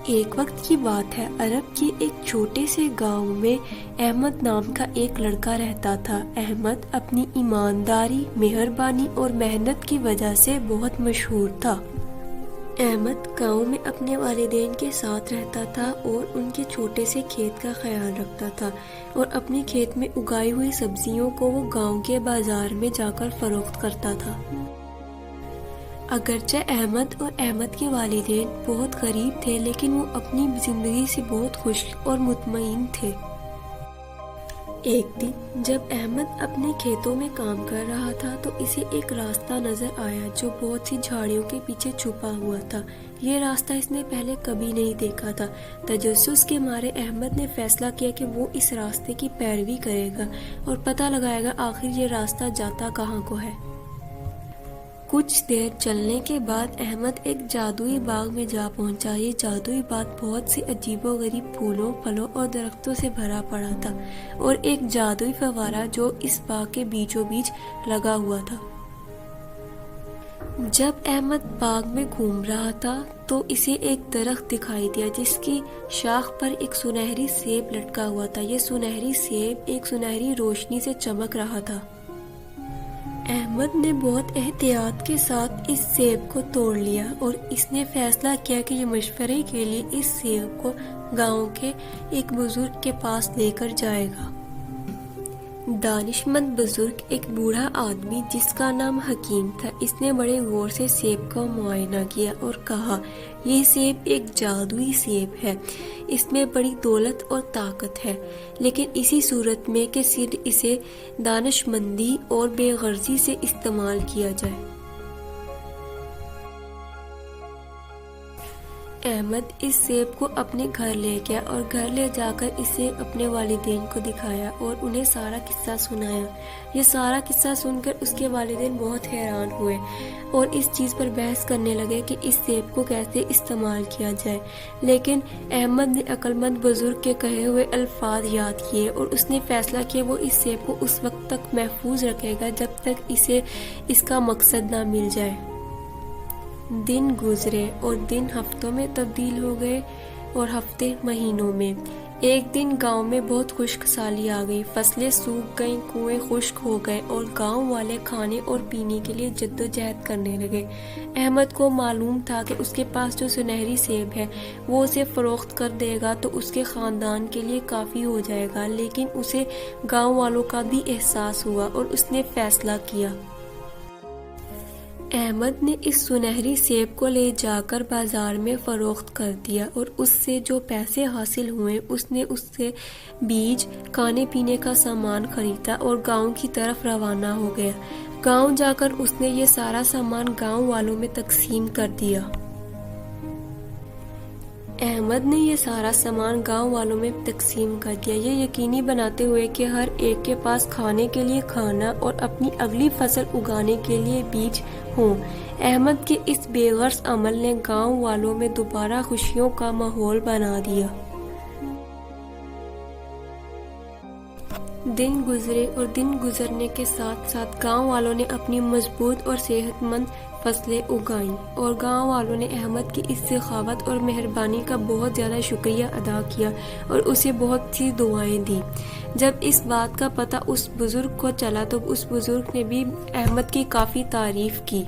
ایک وقت کی بات ہے، عرب کے ایک چھوٹے سے گاؤں میں احمد نام کا ایک لڑکا رہتا تھا۔ احمد اپنی ایمانداری، مہربانی اور محنت کی وجہ سے بہت مشہور تھا۔ احمد گاؤں میں اپنے والدین کے ساتھ رہتا تھا اور ان کے چھوٹے سے کھیت کا خیال رکھتا تھا، اور اپنے کھیت میں اگائی ہوئی سبزیوں کو وہ گاؤں کے بازار میں جا کر فروخت کرتا تھا۔ اگرچہ احمد اور احمد کے والدین بہت غریب تھے، لیکن وہ اپنی زندگی سے بہت خوش اور مطمئن تھے۔ ایک دن جب احمد اپنے کھیتوں میں کام کر رہا تھا تو اسے ایک راستہ نظر آیا جو بہت سی جھاڑیوں کے پیچھے چھپا ہوا تھا۔ یہ راستہ اس نے پہلے کبھی نہیں دیکھا تھا۔ تجسس کے مارے احمد نے فیصلہ کیا کہ وہ اس راستے کی پیروی کرے گا اور پتہ لگائے گا آخر یہ راستہ جاتا کہاں کو ہے۔ کچھ دیر چلنے کے بعد احمد ایک جادوئی باغ میں جا پہنچا۔ یہ جادوئی باغ بہت سی عجیب و غریب پھولوں، پھلوں اور درختوں سے بھرا پڑا تھا، اور ایک جادوئی فوارہ جو اس باغ کے بیچوں بیچ لگا ہوا تھا۔ جب احمد باغ میں گھوم رہا تھا تو اسے ایک درخت دکھائی دیا جس کی شاخ پر ایک سنہری سیب لٹکا ہوا تھا۔ یہ سنہری سیب ایک سنہری روشنی سے چمک رہا تھا۔ احمد نے بہت احتیاط کے ساتھ اس سیب کو توڑ لیا اور اس نے فیصلہ کیا کہ یہ مشورے کے لیے اس سیب کو گاؤں کے ایک بزرگ کے پاس لے کر جائے گا۔ دانش مند بزرگ ایک بوڑھا آدمی جس کا نام حکیم تھا، اس نے بڑے غور سے سیب کا معائنہ کیا اور کہا، یہ سیب ایک جادوئی سیب ہے، اس میں بڑی دولت اور طاقت ہے، لیکن اسی صورت میں کہ صرف اسے دانش مندی اور بے غرضی سے استعمال کیا جائے۔ احمد اس سیب کو اپنے گھر لے گیا اور گھر لے جا کر اسے اپنے والدین کو دکھایا اور انہیں سارا قصہ سنایا۔ یہ سارا قصہ سن کر اس کے والدین بہت حیران ہوئے اور اس چیز پر بحث کرنے لگے کہ اس سیب کو کیسے استعمال کیا جائے، لیکن احمد نے عقل مند بزرگ کے کہے ہوئے الفاظ یاد کیے اور اس نے فیصلہ کیا وہ اس سیب کو اس وقت تک محفوظ رکھے گا جب تک اسے اس کا مقصد نہ مل جائے۔ دن گزرے اور دن ہفتوں میں تبدیل ہو گئے اور ہفتے مہینوں میں۔ ایک دن گاؤں میں بہت خشک سالی آ گئی، فصلیں سوکھ گئیں، کنویں خشک ہو گئے اور گاؤں والے کھانے اور پینے کے لیے جدوجہد کرنے لگے۔ احمد کو معلوم تھا کہ اس کے پاس جو سنہری سیب ہے وہ اسے فروخت کر دے گا تو اس کے خاندان کے لیے کافی ہو جائے گا، لیکن اسے گاؤں والوں کا بھی احساس ہوا اور اس نے فیصلہ کیا۔ احمد نے اس سنہری سیب کو لے جا کر بازار میں فروخت کر دیا اور اس سے جو پیسے حاصل ہوئے اس نے اس سے بیج، کھانے پینے کا سامان خریدا اور گاؤں کی طرف روانہ ہو گیا۔ گاؤں جا کر اس نے یہ سارا سامان گاؤں والوں میں تقسیم کر دیا۔ احمد نے یہ سارا سامان گاؤں والوں میں تقسیم کر دیا، یہ یقینی بناتے ہوئے کہ ہر ایک کے پاس کھانے کے لیے کھانا اور اپنی اگلی فصل اگانے کے لیے بیج ہوں۔ احمد کے اس بے غرض عمل نے گاؤں والوں میں دوبارہ خوشیوں کا ماحول بنا دیا۔ دن گزرے اور دن گزرنے کے ساتھ ساتھ گاؤں والوں نے اپنی مضبوط اور صحت مند فصلیں اگائیں اور گاؤں والوں نے احمد کی اس سخاوت اور مہربانی کا بہت زیادہ شکریہ ادا کیا اور اسے بہت سی دعائیں دی۔ جب اس بات کا پتہ اس بزرگ کو چلا تو اس بزرگ نے بھی احمد کی کافی تعریف کی۔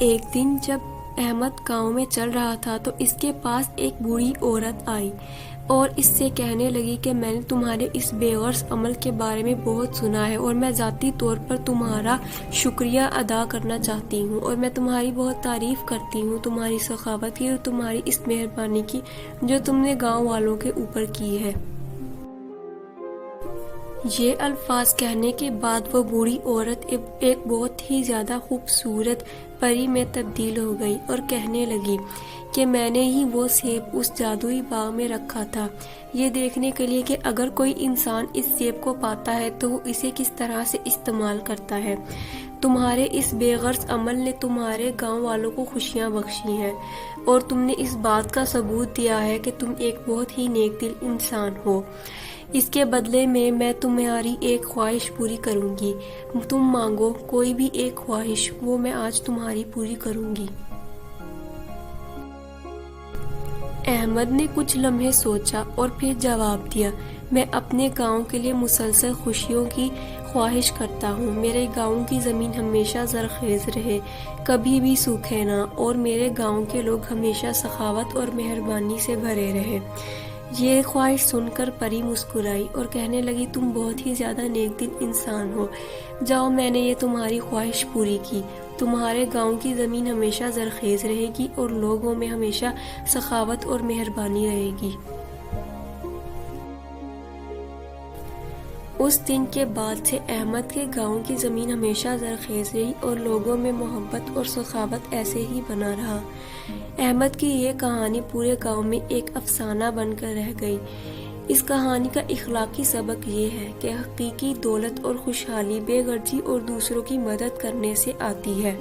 ایک دن جب احمد گاؤں میں چل رہا تھا تو اس کے پاس ایک بوڑھی عورت آئی اور اس سے کہنے لگی کہ میں نے تمہارے اس بے غرض عمل کے بارے میں بہت سنا ہے اور میں ذاتی طور پر تمہارا شکریہ ادا کرنا چاہتی ہوں، اور میں تمہاری بہت تعریف کرتی ہوں، تمہاری سخاوت کی اور تمہاری اس مہربانی کی جو تم نے گاؤں والوں کے اوپر کی ہے۔ یہ الفاظ کہنے کے بعد وہ بوڑھی عورت ایک بہت ہی زیادہ خوبصورت پری میں تبدیل ہو گئی اور کہنے لگی کہ میں نے ہی وہ سیب اس جادوئی باغ میں رکھا تھا، یہ دیکھنے کے لیے کہ اگر کوئی انسان اس سیب کو پاتا ہے تو وہ اسے کس طرح سے استعمال کرتا ہے۔ تمہارے اس بے غرض عمل نے تمہارے گاؤں والوں کو خوشیاں بخشی ہیں اور تم نے اس بات کا ثبوت دیا ہے کہ تم ایک بہت ہی نیک دل انسان ہو۔ اس کے بدلے میں تمہاری ایک خواہش پوری کروں گی، تم مانگو کوئی بھی ایک خواہش، وہ میں آج تمہاری پوری کروں گی۔ احمد نے کچھ لمحے سوچا اور پھر جواب دیا، میں اپنے گاؤں کے لیے مسلسل خوشیوں کی خواہش کرتا ہوں۔ میرے گاؤں کی زمین ہمیشہ زرخیز رہے، کبھی بھی سوکھے نہ، اور میرے گاؤں کے لوگ ہمیشہ سخاوت اور مہربانی سے بھرے رہے۔ یہ خواہش سن کر پری مسکرائی اور کہنے لگی، تم بہت ہی زیادہ نیک دل انسان ہو۔ جاؤ، میں نے یہ تمہاری خواہش پوری کی۔ تمہارے گاؤں کی زمین ہمیشہ زرخیز رہے گی اور لوگوں میں ہمیشہ سخاوت اور مہربانی رہے گی۔ اس دن کے بعد سے احمد کے گاؤں کی زمین ہمیشہ زرخیز رہی اور لوگوں میں محبت اور سخاوت ایسے ہی بنا رہا۔ احمد کی یہ کہانی پورے گاؤں میں ایک افسانہ بن کر رہ گئی۔ اس کہانی کا اخلاقی سبق یہ ہے کہ حقیقی دولت اور خوشحالی بے غرضی اور دوسروں کی مدد کرنے سے آتی ہے۔